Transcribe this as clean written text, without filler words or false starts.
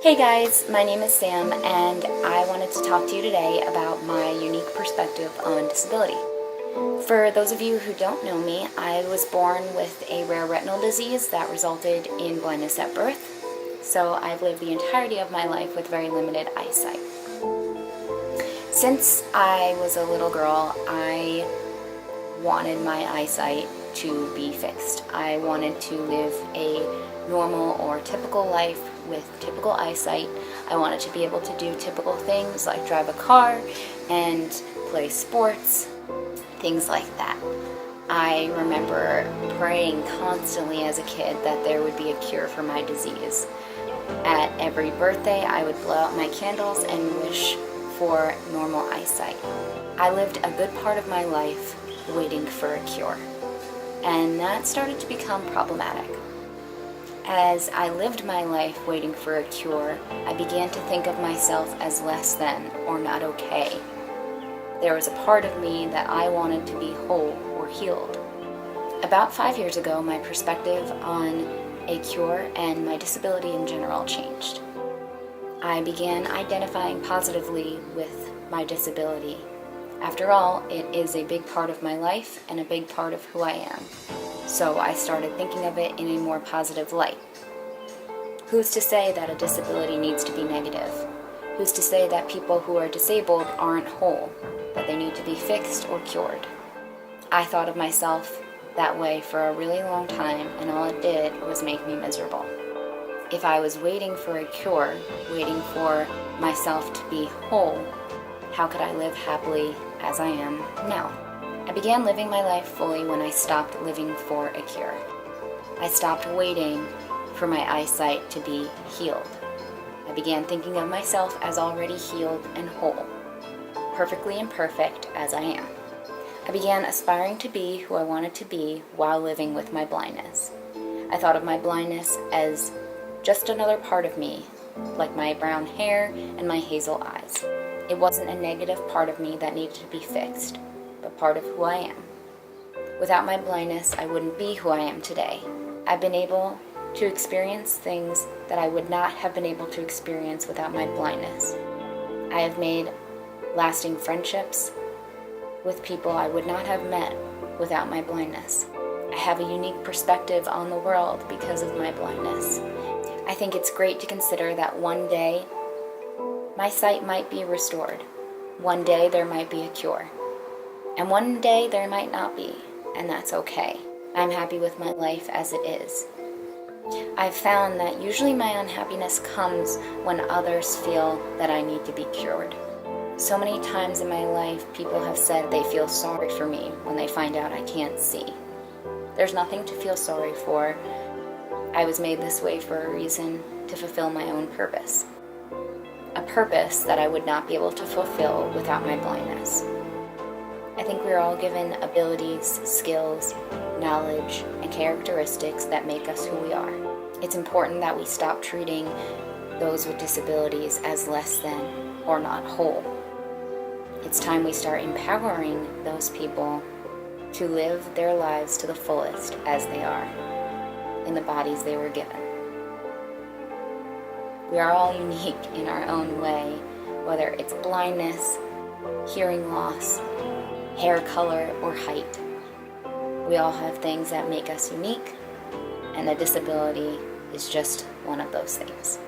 Hey guys, my name is Sam and I wanted to talk to you today about my unique perspective on disability. For those of you who don't know me, I was born with a rare retinal disease that resulted in blindness at birth, so I've lived the entirety of my life with very limited eyesight. Since I was a little girl, I wanted my eyesight to be fixed. I wanted to live a normal or typical life with typical eyesight. I wanted to be able to do typical things like drive a car and play sports, things like that. I remember praying constantly as a kid that there would be a cure for my disease. At every birthday, I would blow out my candles and wish for normal eyesight. I lived a good part of my life waiting for a cure, and that started to become problematic. As I lived my life waiting for a cure, I began to think of myself as less than or not okay. There was a part of me that I wanted to be whole or healed. About 5 years ago, my perspective on a cure and my disability in general changed. I began identifying positively with my disability. After all, it is a big part of my life and a big part of who I am. So I started thinking of it in a more positive light. Who's to say that a disability needs to be negative? Who's to say that people who are disabled aren't whole, that they need to be fixed or cured? I thought of myself that way for a really long time, and all it did was make me miserable. If I was waiting for a cure, waiting for myself to be whole, how could I live happily as I am now? I began living my life fully when I stopped living for a cure. I stopped waiting for my eyesight to be healed. I began thinking of myself as already healed and whole, perfectly imperfect as I am. I began aspiring to be who I wanted to be while living with my blindness. I thought of my blindness as just another part of me, like my brown hair and my hazel eyes. It wasn't a negative part of me that needed to be fixed, but part of who I am. Without my blindness, I wouldn't be who I am today. I've been able to experience things that I would not have been able to experience without my blindness. I have made lasting friendships with people I would not have met without my blindness. I have a unique perspective on the world because of my blindness. I think it's great to consider that one day my sight might be restored. One day there might be a cure. And one day there might not be, and that's okay. I'm happy with my life as it is. I've found that usually my unhappiness comes when others feel that I need to be cured. So many times in my life, people have said they feel sorry for me when they find out I can't see. There's nothing to feel sorry for. I was made this way for a reason, to fulfill my own purpose. A purpose that I would not be able to fulfill without my blindness. I think we're all given abilities, skills, knowledge, and characteristics that make us who we are. It's important that we stop treating those with disabilities as less than or not whole. It's time we start empowering those people to live their lives to the fullest as they are, in the bodies they were given. We are all unique in our own way, whether it's blindness, hearing loss, hair color, or height. We all have things that make us unique, and a disability is just one of those things.